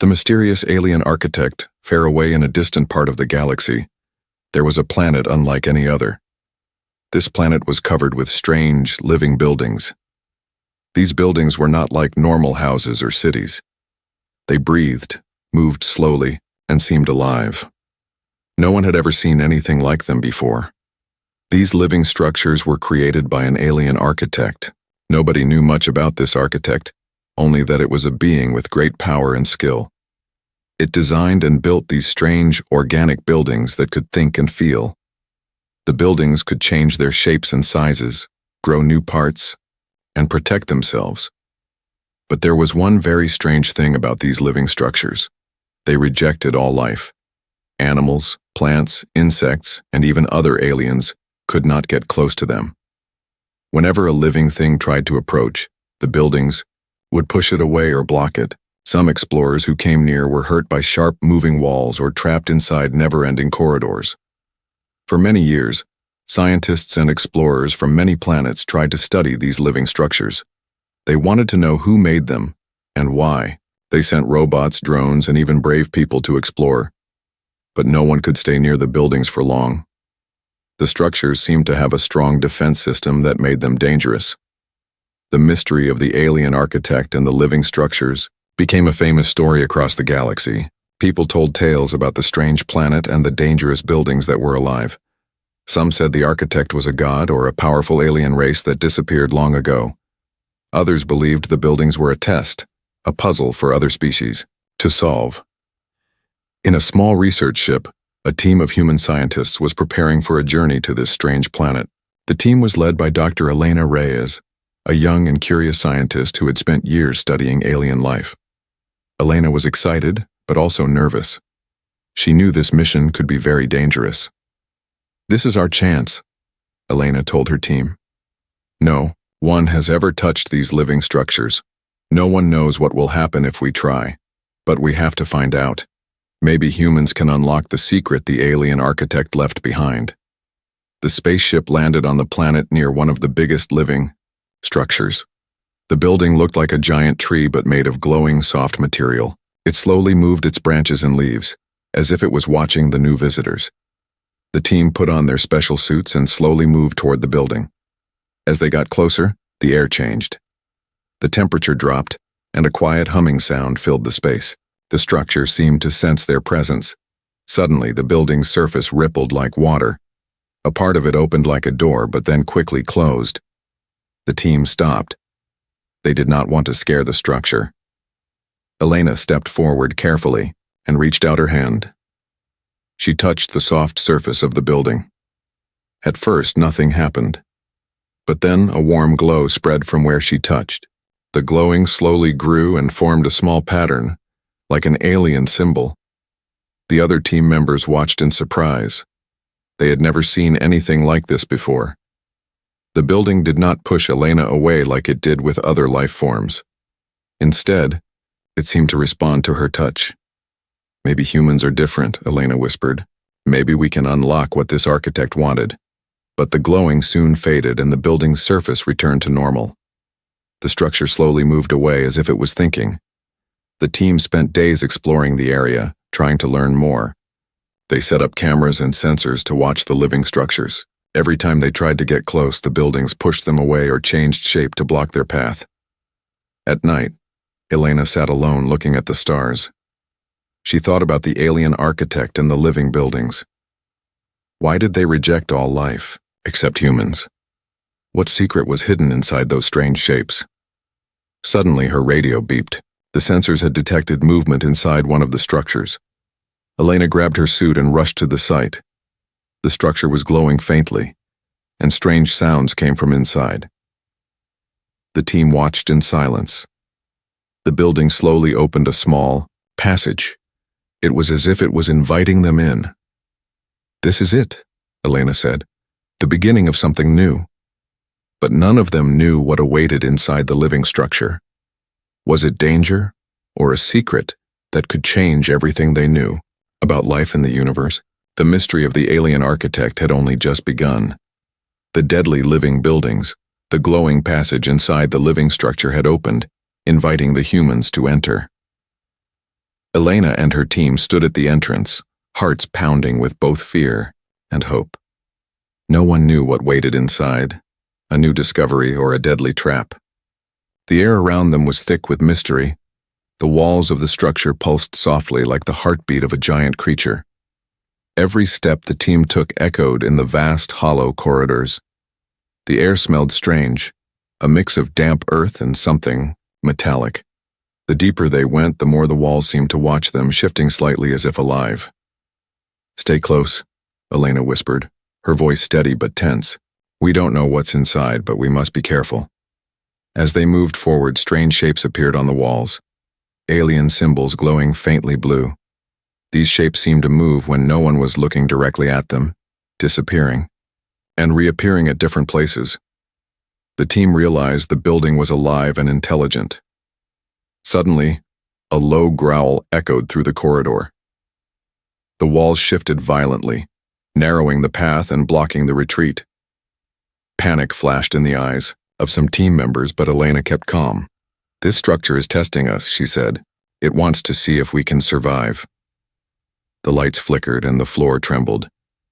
The mysterious alien architect, far away in a distant part of the galaxy, there was a planet unlike any other. This planet was covered with strange, living buildings. These buildings were not like normal houses or cities. They breathed, moved slowly, and seemed alive. No one had ever seen anything like them before. These living structures were created by an alien architect. Nobody knew much about this architect, only that it was a being with great power and skill. It designed and built these strange, organic buildings that could think and feel. The buildings could change their shapes and sizes, grow new parts, and protect themselves. But there was one very strange thing about these living structures. They rejected all life. Animals, plants, insects, and even other aliens could not get close to them. Whenever a living thing tried to approach, the buildings would push it away or block it. Some explorers who came near were hurt by sharp moving walls or trapped inside never-ending corridors. For many years, scientists and explorers from many planets tried to study these living structures. They wanted to know who made them and why. They sent robots, drones, and even brave people to explore. But no one could stay near the buildings for long. The structures seemed to have a strong defense system that made them dangerous. The mystery of the alien architect and the living structures became a famous story across the galaxy. People told tales about the strange planet and the dangerous buildings that were alive. Some said the architect was a god or a powerful alien race that disappeared long ago. Others believed the buildings were a test, a puzzle for other species to solve. In a small research ship, a team of human scientists was preparing for a journey to this strange planet. The team was led by Dr. Elena Reyes, a young and curious scientist who had spent years studying alien life. Elena was excited, but also nervous. She knew this mission could be very dangerous. "This is our chance," Elena told her team. "No one has ever touched these living structures. No one knows what will happen if we try, but we have to find out. Maybe humans can unlock the secret the alien architect left behind." The spaceship landed on the planet near one of the biggest living structures. The building looked like a giant tree but made of glowing, soft material. It slowly moved its branches and leaves, as if it was watching the new visitors. The team put on their special suits and slowly moved toward the building. As they got closer, the air changed. The temperature dropped, and a quiet humming sound filled the space. The structure seemed to sense their presence. Suddenly, the building's surface rippled like water. A part of it opened like a door, but then quickly closed. The team stopped. They did not want to scare the structure. Elena stepped forward carefully and reached out her hand. She touched the soft surface of the building. At first, nothing happened. But then a warm glow spread from where she touched. The glowing slowly grew and formed a small pattern, like an alien symbol. The other team members watched in surprise. They had never seen anything like this before. The building did not push Elena away like it did with other life forms. Instead, it seemed to respond to her touch. "Maybe humans are different," Elena whispered. "Maybe we can unlock what this architect wanted." But the glowing soon faded and the building's surface returned to normal. The structure slowly moved away as if it was thinking. The team spent days exploring the area, trying to learn more. They set up cameras and sensors to watch the living structures. Every time they tried to get close, the buildings pushed them away or changed shape to block their path. At night, Elena sat alone looking at the stars. She thought about the alien architect and the living buildings. Why did they reject all life, except humans? What secret was hidden inside those strange shapes? Suddenly, her radio beeped. The sensors had detected movement inside one of the structures. Elena grabbed her suit and rushed to the site. The structure was glowing faintly, and strange sounds came from inside. The team watched in silence. The building slowly opened a small passage. It was as if it was inviting them in. "This is it," Elena said, "the beginning of something new." But none of them knew what awaited inside the living structure. Was it danger or a secret that could change everything they knew about life in the universe? The mystery of the alien architect had only just begun. The deadly living buildings, the glowing passage inside the living structure had opened, inviting the humans to enter. Elena and her team stood at the entrance, hearts pounding with both fear and hope. No one knew what waited inside, a new discovery or a deadly trap. The air around them was thick with mystery. The walls of the structure pulsed softly like the heartbeat of a giant creature. Every step the team took echoed in the vast, hollow corridors. The air smelled strange, a mix of damp earth and something metallic. The deeper they went, the more the walls seemed to watch them, shifting slightly as if alive. "Stay close," Elena whispered, her voice steady but tense. "We don't know what's inside, but we must be careful." As they moved forward, strange shapes appeared on the walls, alien symbols glowing faintly blue. These shapes seemed to move when no one was looking directly at them, disappearing, and reappearing at different places. The team realized the building was alive and intelligent. Suddenly, a low growl echoed through the corridor. The walls shifted violently, narrowing the path and blocking the retreat. Panic flashed in the eyes of some team members, but Elena kept calm. "This structure is testing us," she said. "It wants to see if we can survive." The lights flickered and the floor trembled.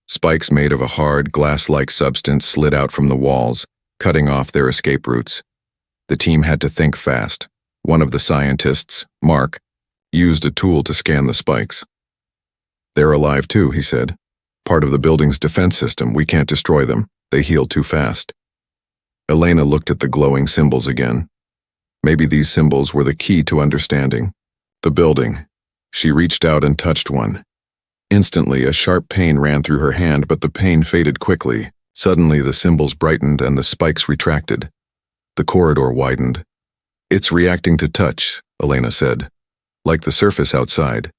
Spikes made of a hard, glass-like substance slid out from the walls, cutting off their escape routes. The team had to think fast. One of the scientists, Mark, used a tool to scan the spikes. "They're alive too," he said. "Part of the building's defense system. We can't destroy them. They heal too fast." Elena looked at the glowing symbols again. Maybe these symbols were the key to understanding the building. She reached out and touched one. Instantly, a sharp pain ran through her hand, but the pain faded quickly. Suddenly, the symbols brightened and the spikes retracted. The corridor widened. "It's reacting to touch," Elena said, "like the surface outside."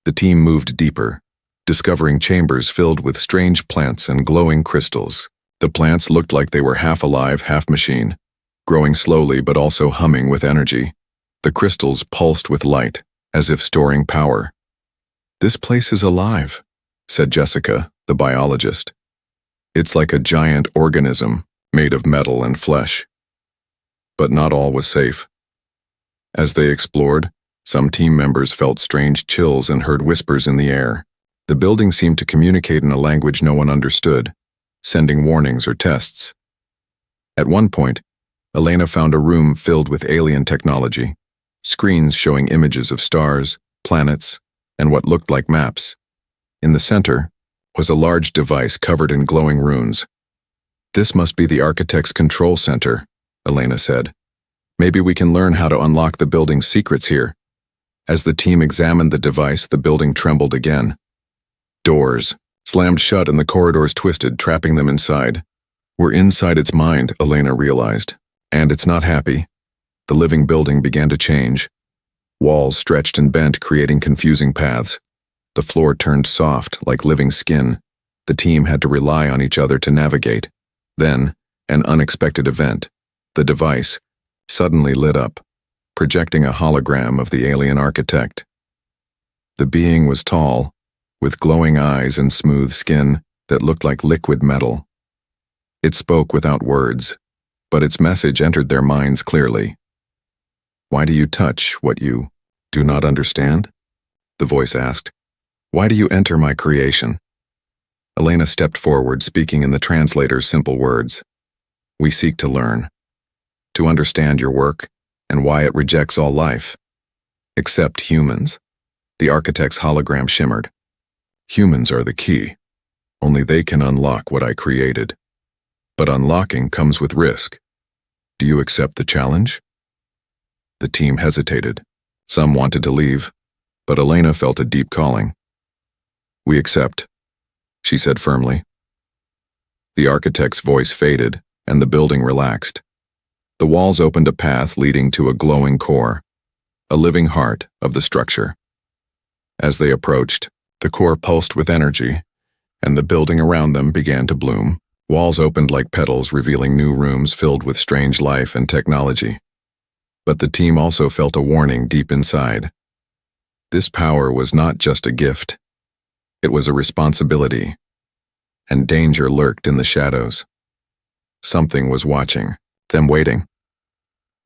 The team moved deeper, discovering chambers filled with strange plants and glowing crystals. The plants looked like they were half alive, half machine, growing slowly but also humming with energy. The crystals pulsed with light, as if storing power. "This place is alive," said Jessica, the biologist. "It's like a giant organism made of metal and flesh." But not all was safe. As they explored, some team members felt strange chills and heard whispers in the air. The building seemed to communicate in a language no one understood, sending warnings or tests. At one point, Elena found a room filled with alien technology, screens showing images of stars, planets, and what looked like maps. In the center was a large device covered in glowing runes. "This must be the architect's control center," Elena said. "Maybe we can learn how to unlock the building's secrets here." As the team examined the device, the building trembled again. Doors slammed shut and the corridors twisted, trapping them inside. "We're inside its mind," Elena realized. "And it's not happy." The living building began to change. Walls stretched and bent, creating confusing paths. The floor turned soft, like living skin. The team had to rely on each other to navigate. Then, an unexpected event. The device suddenly lit up, projecting a hologram of the alien architect. The being was tall, with glowing eyes and smooth skin that looked like liquid metal. It spoke without words, but its message entered their minds clearly. "Why do you touch what you do not understand?" the voice asked. "Why do you enter my creation?" Elena stepped forward, speaking in the translator's simple words. "We seek to learn, to understand your work and why it rejects all life, except humans." The architect's hologram shimmered. "Humans are the key. Only they can unlock what I created. But unlocking comes with risk. Do you accept the challenge?" The team hesitated. Some wanted to leave, but Elena felt a deep calling. "We accept," she said firmly. The architect's voice faded, and the building relaxed. The walls opened a path leading to a glowing core, a living heart of the structure. As they approached, the core pulsed with energy, and the building around them began to bloom. Walls opened like petals, revealing new rooms filled with strange life and technology. But the team also felt a warning deep inside. This power was not just a gift. It was a responsibility, and danger lurked in the shadows. Something was watching, them waiting.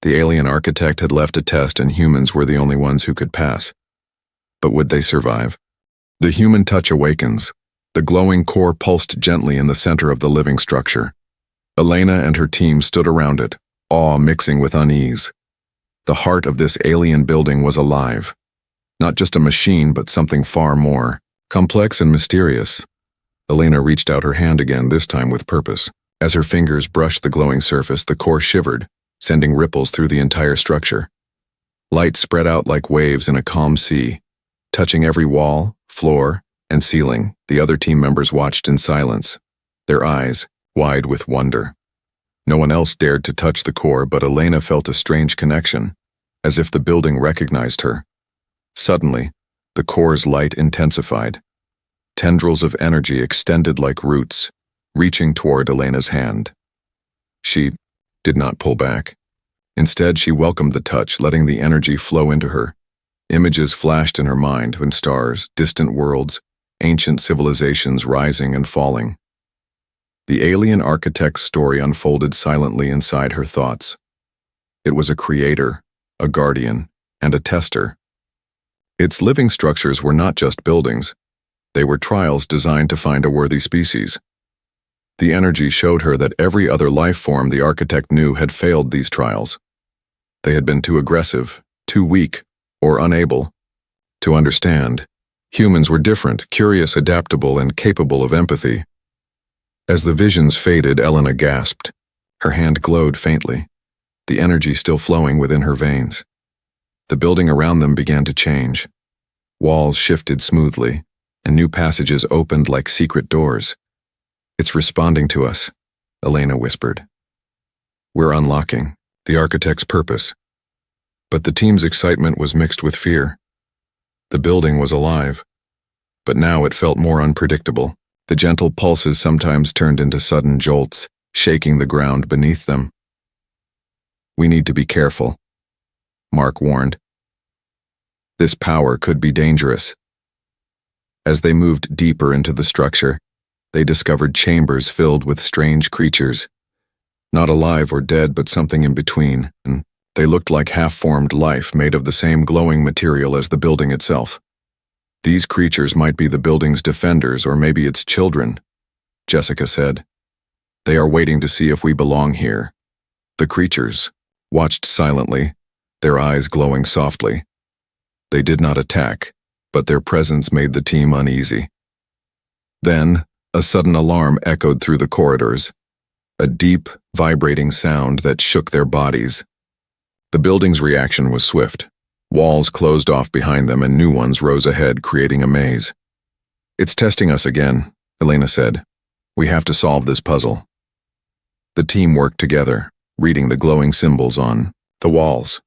The alien architect had left a test and humans were the only ones who could pass. But would they survive? The human touch awakens. The glowing core pulsed gently in the center of the living structure. Elena and her team stood around it, awe mixing with unease. The heart of this alien building was alive. Not just a machine, but something far more complex and mysterious. Elena reached out her hand again, this time with purpose. As her fingers brushed the glowing surface, the core shivered, sending ripples through the entire structure. Light spread out like waves in a calm sea, touching every wall, floor, and ceiling. The other team members watched in silence, their eyes wide with wonder. No one else dared to touch the core, but Elena felt a strange connection, as if the building recognized her. Suddenly, the core's light intensified. Tendrils of energy extended like roots, reaching toward Elena's hand. She did not pull back. Instead, she welcomed the touch, letting the energy flow into her. Images flashed in her mind when stars, distant worlds, ancient civilizations rising and falling. The alien architect's story unfolded silently inside her thoughts. It was a creator, a guardian, and a tester. Its living structures were not just buildings. They were trials designed to find a worthy species. The energy showed her that every other life form the architect knew had failed these trials. They had been too aggressive, too weak, or unable to understand. Humans were different, curious, adaptable, and capable of empathy. As the visions faded, Elena gasped. Her hand glowed faintly, the energy still flowing within her veins. The building around them began to change. Walls shifted smoothly, and new passages opened like secret doors. "It's responding to us," Elena whispered. "We're unlocking the architect's purpose." But the team's excitement was mixed with fear. The building was alive, but now it felt more unpredictable. The gentle pulses sometimes turned into sudden jolts, shaking the ground beneath them. "We need to be careful," Mark warned. "This power could be dangerous." As they moved deeper into the structure, they discovered chambers filled with strange creatures. Not alive or dead, but something in between, and they looked like half-formed life made of the same glowing material as the building itself. "These creatures might be the building's defenders, or maybe its children," Jessica said. "They are waiting to see if we belong here." The creatures watched silently, their eyes glowing softly. They did not attack, but their presence made the team uneasy. Then, a sudden alarm echoed through the corridors, a deep, vibrating sound that shook their bodies. The building's reaction was swift. Walls closed off behind them and new ones rose ahead, creating a maze. "It's testing us again," Elena said. "We have to solve this puzzle." The team worked together, reading the glowing symbols on the walls.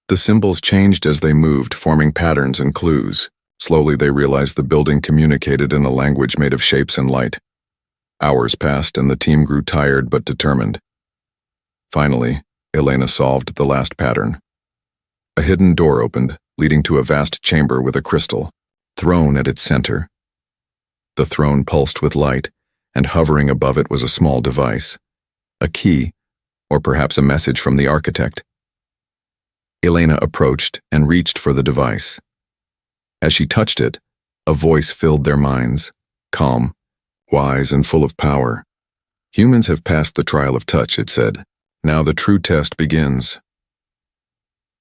The symbols changed as they moved, forming patterns and clues. Slowly they realized the building communicated in a language made of shapes and light. Hours passed and the team grew tired but determined. Finally, Elena solved the last pattern. A hidden door opened, leading to a vast chamber with a crystal throne at its center. The throne pulsed with light, and hovering above it was a small device, a key, or perhaps a message from the architect. Elena approached and reached for the device. As she touched it, a voice filled their minds, calm, wise, and full of power. "Humans have passed the trial of touch," it said. "Now the true test begins."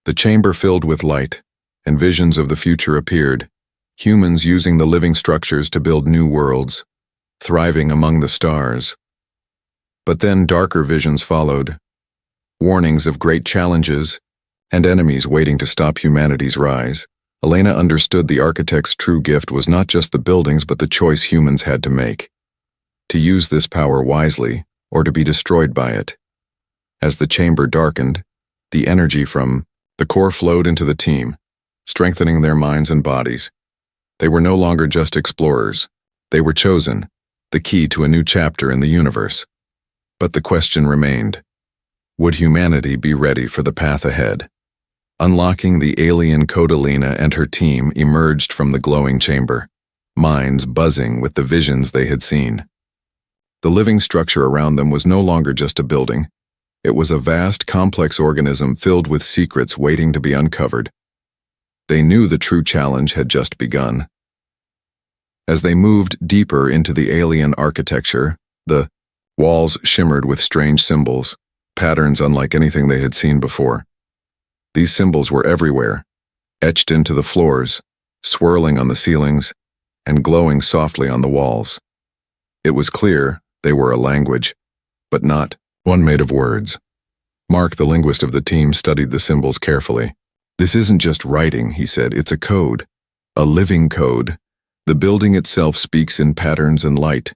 The chamber filled with light, and visions of the future appeared, humans using the living structures to build new worlds, thriving among the stars. But then darker visions followed, warnings of great challenges, and enemies waiting to stop humanity's rise. Elena understood the architect's true gift was not just the buildings but the choice humans had to make. To use this power wisely, or to be destroyed by it. As the chamber darkened, the energy from the core flowed into the team, strengthening their minds and bodies. They were no longer just explorers. They were chosen, the key to a new chapter in the universe. But the question remained, would humanity be ready for the path ahead? Unlocking the alien Elena and her team emerged from the glowing chamber, minds buzzing with the visions they had seen. The living structure around them was no longer just a building. It was a vast, complex organism filled with secrets waiting to be uncovered. They knew the true challenge had just begun. As they moved deeper into the alien architecture, the walls shimmered with strange symbols, patterns unlike anything they had seen before. These symbols were everywhere, etched into the floors, swirling on the ceilings, and glowing softly on the walls. It was clear they were a language, but not one made of words. Mark, the linguist of the team, studied the symbols carefully. "This isn't just writing," he said. "It's a code. A living code. The building itself speaks in patterns and light."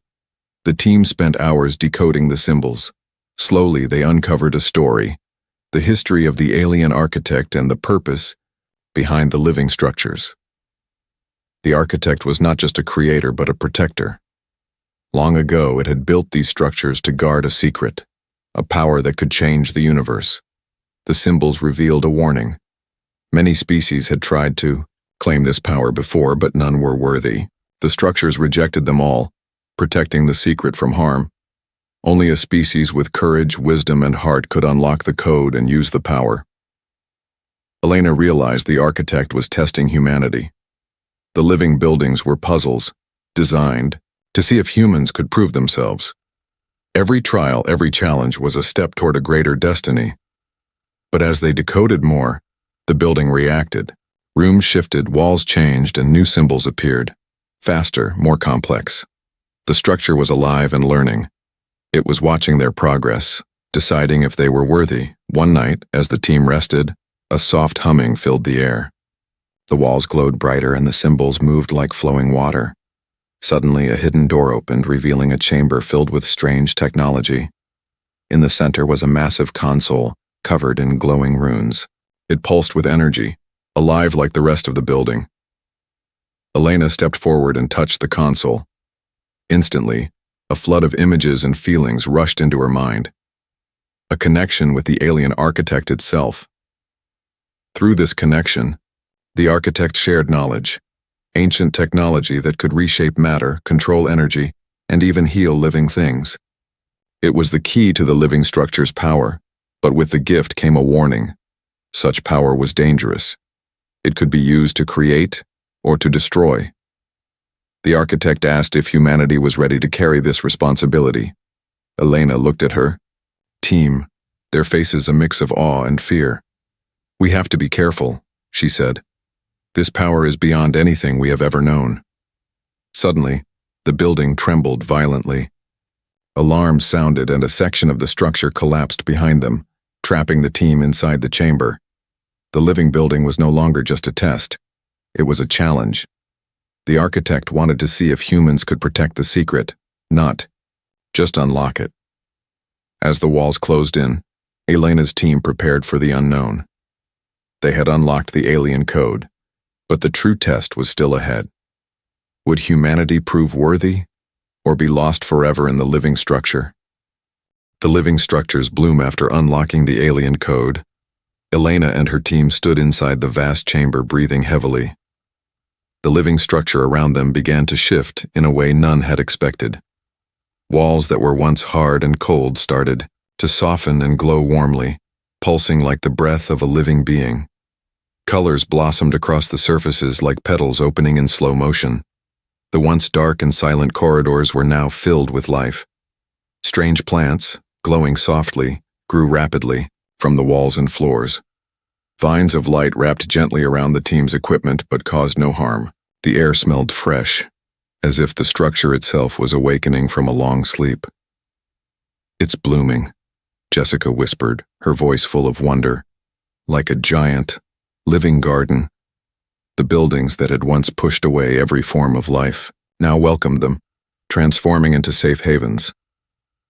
The team spent hours decoding the symbols. Slowly, they uncovered a story, the history of the alien architect and the purpose behind the living structures. The architect was not just a creator, but a protector. Long ago, it had built these structures to guard a secret, a power that could change the universe. The symbols revealed a warning. Many species had tried to claim this power before, but none were worthy. The structures rejected them all, protecting the secret from harm. Only a species with courage, wisdom, and heart could unlock the code and use the power. Elena realized the architect was testing humanity. The living buildings were puzzles, designed to see if humans could prove themselves. Every trial, every challenge was a step toward a greater destiny. But as they decoded more, the building reacted. Rooms shifted, walls changed, and new symbols appeared. Faster, more complex. The structure was alive and learning. It was watching their progress, deciding if they were worthy. One night, as the team rested, a soft humming filled the air. The walls glowed brighter and the symbols moved like flowing water. Suddenly, a hidden door opened, revealing a chamber filled with strange technology. In the center was a massive console, covered in glowing runes. It pulsed with energy, alive like the rest of the building. Elena stepped forward and touched the console. Instantly, a flood of images and feelings rushed into her mind. A connection with the alien architect itself. Through this connection, the architect shared knowledge, ancient technology that could reshape matter, control energy, and even heal living things. It was the key to the living structure's power, but with the gift came a warning. Such power was dangerous. It could be used to create or to destroy. The architect asked if humanity was ready to carry this responsibility. Elena looked at her team, their faces a mix of awe and fear. "We have to be careful," she said. "This power is beyond anything we have ever known." Suddenly, the building trembled violently. Alarms sounded and a section of the structure collapsed behind them, trapping the team inside the chamber. The living building was no longer just a test. It was a challenge. The architect wanted to see if humans could protect the secret, not just unlock it. As the walls closed in, Elena's team prepared for the unknown. They had unlocked the alien code, but the true test was still ahead. Would humanity prove worthy, or be lost forever in the living structure? The living structures bloom after unlocking the alien code. Elena and her team stood inside the vast chamber, breathing heavily. The living structure around them began to shift in a way none had expected. Walls that were once hard and cold started to soften and glow warmly, pulsing like the breath of a living being. Colors blossomed across the surfaces like petals opening in slow motion. The once dark and silent corridors were now filled with life. Strange plants, glowing softly, grew rapidly from the walls and floors. Vines of light wrapped gently around the team's equipment but caused no harm. The air smelled fresh, as if the structure itself was awakening from a long sleep. "It's blooming," Jessica whispered, her voice full of wonder. Like a giant, living garden. The buildings that had once pushed away every form of life now welcomed them, transforming into safe havens.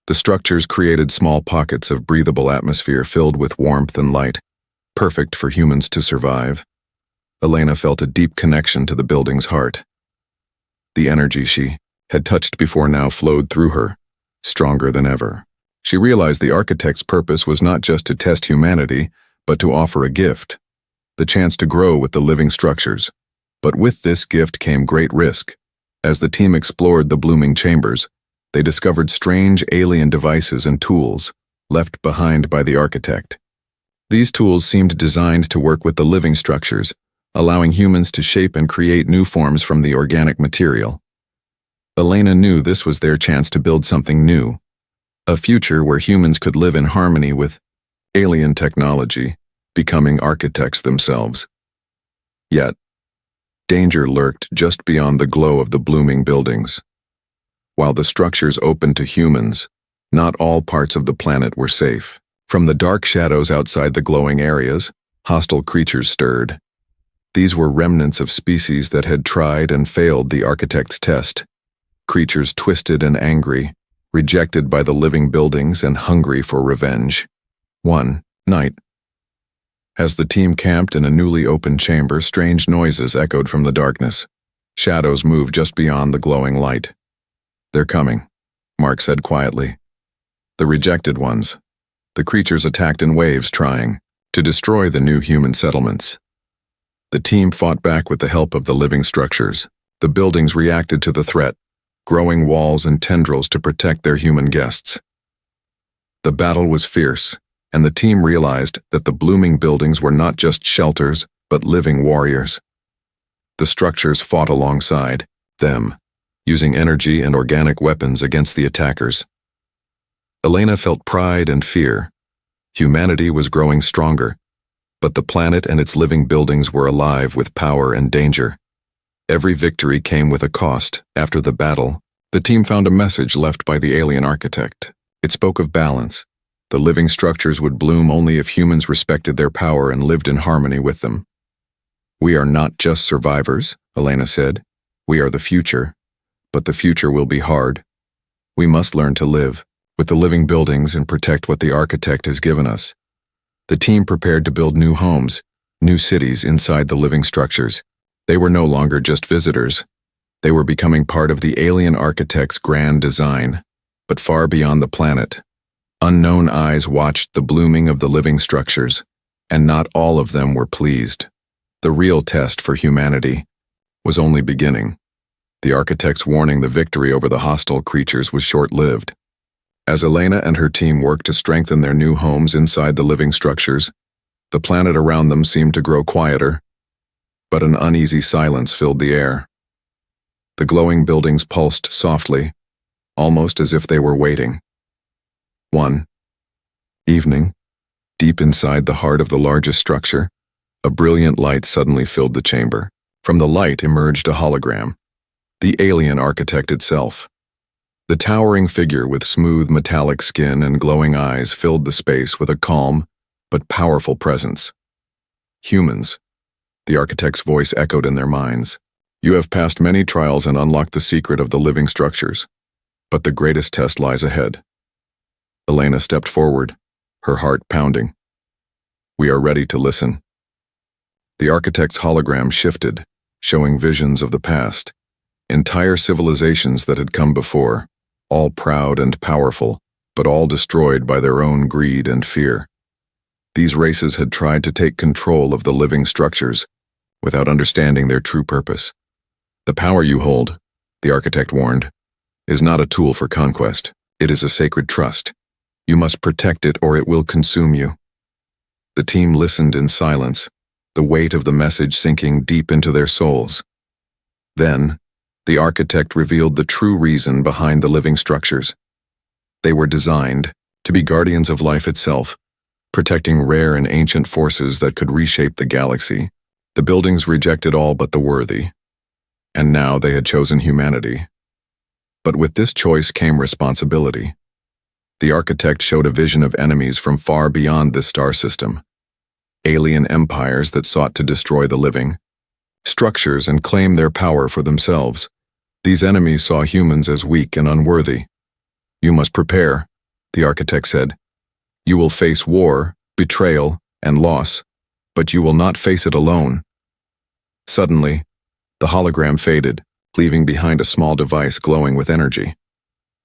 The structures created small pockets of breathable atmosphere filled with warmth and light, perfect for humans to survive. Elena felt a deep connection to the building's heart. The energy she had touched before now flowed through her, stronger than ever. She realized the architect's purpose was not just to test humanity, but to offer a gift, the chance to grow with the living structures. But with this gift came great risk. As the team explored the blooming chambers, they discovered strange alien devices and tools left behind by the architect. These tools seemed designed to work with the living structures, allowing humans to shape and create new forms from the organic material. Elena knew this was their chance to build something new, a future where humans could live in harmony with alien technology, becoming architects themselves. Yet, danger lurked just beyond the glow of the blooming buildings. While the structures opened to humans, not all parts of the planet were safe. From the dark shadows outside the glowing areas, hostile creatures stirred. These were remnants of species that had tried and failed the architect's test. Creatures twisted and angry, rejected by the living buildings and hungry for revenge. One night. As the team camped in a newly opened chamber, strange noises echoed from the darkness. Shadows moved just beyond the glowing light. "They're coming," Mark said quietly. "The rejected ones." The creatures attacked in waves, trying to destroy the new human settlements. The team fought back with the help of the living structures. The buildings reacted to the threat, growing walls and tendrils to protect their human guests. The battle was fierce, and the team realized that the blooming buildings were not just shelters, but living warriors. The structures fought alongside them, using energy and organic weapons against the attackers. Elena felt pride and fear. Humanity was growing stronger, but the planet and its living buildings were alive with power and danger. Every victory came with a cost. After the battle, the team found a message left by the alien architect. It spoke of balance. The living structures would bloom only if humans respected their power and lived in harmony with them. "We are not just survivors," Elena said. "We are the future, but the future will be hard. We must learn to live with the living buildings and protect what the architect has given us." The team prepared to build new homes, new cities inside the living structures. They were no longer just visitors. They were becoming part of the alien architect's grand design, but far beyond the planet. Unknown eyes watched the blooming of the living structures, and not all of them were pleased. The real test for humanity was only beginning. The architect's warning the victory over the hostile creatures was short-lived. As Elena and her team worked to strengthen their new homes inside the living structures, the planet around them seemed to grow quieter, but an uneasy silence filled the air. The glowing buildings pulsed softly, almost as if they were waiting. One evening, deep inside the heart of the largest structure, a brilliant light suddenly filled the chamber. From the light emerged a hologram, the alien architect itself. The towering figure with smooth metallic skin and glowing eyes filled the space with a calm but powerful presence. "Humans," the architect's voice echoed in their minds. "You have passed many trials and unlocked the secret of the living structures, but the greatest test lies ahead." Elena stepped forward, her heart pounding. "We are ready to listen." The architect's hologram shifted, showing visions of the past, entire civilizations that had come before, all proud and powerful, but all destroyed by their own greed and fear. These races had tried to take control of the living structures without understanding their true purpose. "The power you hold," the architect warned, "is not a tool for conquest. It is a sacred trust. You must protect it or it will consume you." The team listened in silence, the weight of the message sinking deep into their souls. Then, the architect revealed the true reason behind the living structures. They were designed to be guardians of life itself, protecting rare and ancient forces that could reshape the galaxy. The buildings rejected all but the worthy, and now they had chosen humanity. But with this choice came responsibility. The architect showed a vision of enemies from far beyond this star system, alien empires that sought to destroy the living structures and claim their power for themselves. These enemies saw humans as weak and unworthy. "You must prepare," the architect said. "You will face war, betrayal, and loss, but you will not face it alone." Suddenly, the hologram faded, leaving behind a small device glowing with energy.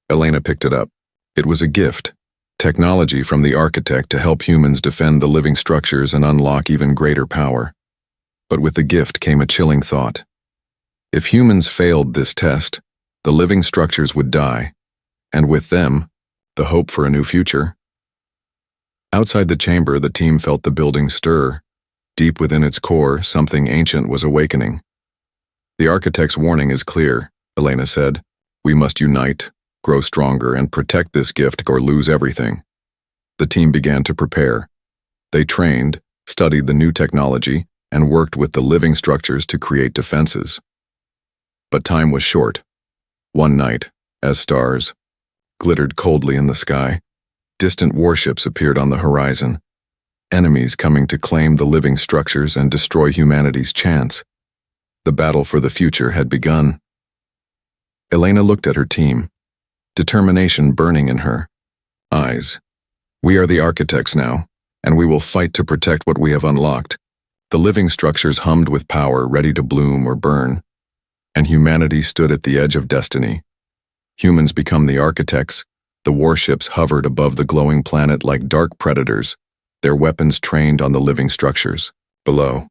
Elena picked it up. It was a gift, technology from the architect to help humans defend the living structures and unlock even greater power. But with the gift came a chilling thought. If humans failed this test, the living structures would die, and with them, the hope for a new future. Outside the chamber, the team felt the building stir, Deep within its core, something ancient was awakening. The architect's warning is clear, Elena said. We must unite, grow stronger, and protect this gift or lose everything. The team began to prepare. They trained, studied the new technology, and worked with the living structures to create defenses. But time was short. One night, as stars glittered coldly in the sky, distant warships appeared on the horizon, enemies coming to claim the living structures and destroy humanity's chance. The battle for the future had begun. Elena looked at her team, determination burning in her eyes. We are the architects now, and we will fight to protect what we have unlocked. The living structures hummed with power, ready to bloom or burn, and humanity stood at the edge of destiny. Humans become the architects. The warships hovered above the glowing planet like dark predators, their weapons trained on the living structures below.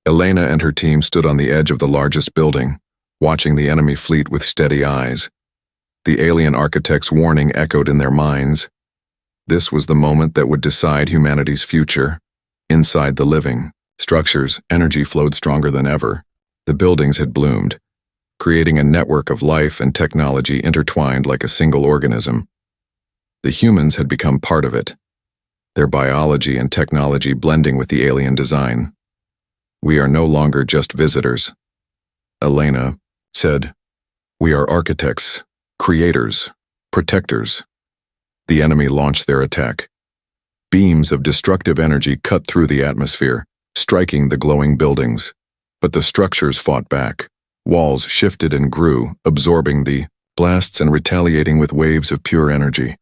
Elena and her team stood on the edge of the largest building, watching the enemy fleet with steady eyes. The alien architect's warning echoed in their minds. This was the moment that would decide humanity's future. Inside the living structures, energy flowed stronger than ever. The buildings had bloomed, creating a network of life and technology intertwined like a single organism. The humans had become part of it, their biology and technology blending with the alien design. We are no longer just visitors, Elena said. We are architects, creators, protectors. The enemy launched their attack. Beams of destructive energy cut through the atmosphere, striking the glowing buildings. But the structures fought back. Walls shifted and grew, absorbing the blasts and retaliating with waves of pure energy.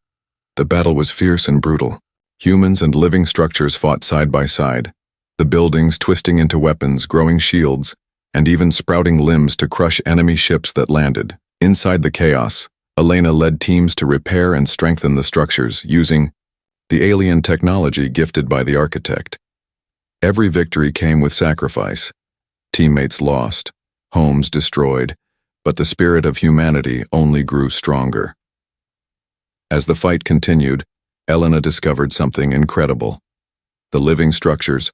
The battle was fierce and brutal. Humans and living structures fought side by side, the buildings twisting into weapons, growing shields, and even sprouting limbs to crush enemy ships that landed. Inside the chaos, Elena led teams to repair and strengthen the structures using the alien technology gifted by the architect. Every victory came with sacrifice. Teammates lost, homes destroyed, but the spirit of humanity only grew stronger. As the fight continued, Elena discovered something incredible. The living structures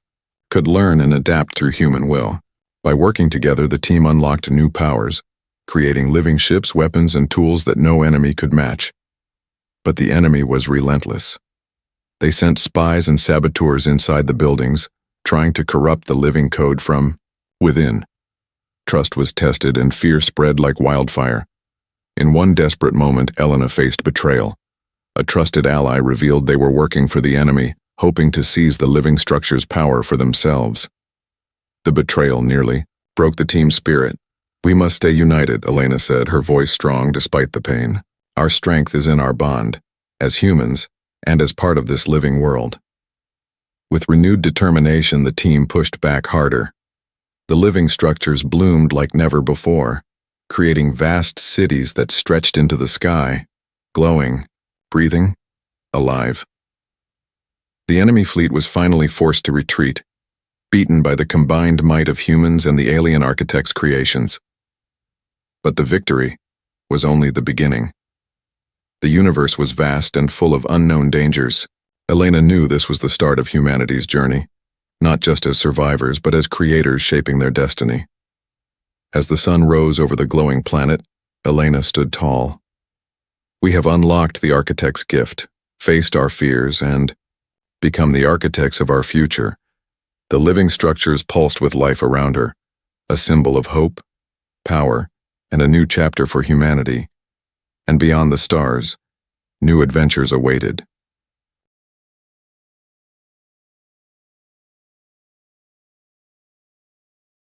could learn and adapt through human will. By working together, the team unlocked new powers, creating living ships, weapons, and tools that no enemy could match. But the enemy was relentless. They sent spies and saboteurs inside the buildings, trying to corrupt the living code from within. Trust was tested and fear spread like wildfire. In one desperate moment, Elena faced betrayal. A trusted ally revealed they were working for the enemy, hoping to seize the living structure's power for themselves. The betrayal nearly broke the team's spirit. We must stay united, Elena said, her voice strong despite the pain. Our strength is in our bond, as humans, and as part of this living world. With renewed determination, the team pushed back harder. The living structures bloomed like never before, creating vast cities that stretched into the sky, glowing, breathing, alive. The enemy fleet was finally forced to retreat, beaten by the combined might of humans and the alien architect's creations. But the victory was only the beginning. The universe was vast and full of unknown dangers. Elena knew this was the start of humanity's journey, not just as survivors, but as creators shaping their destiny. As the sun rose over the glowing planet, Elena stood tall. We have unlocked the architect's gift, faced our fears, and become the architects of our future. The living structures pulsed with life around her, a symbol of hope, power, and a new chapter for humanity. And beyond the stars, new adventures awaited.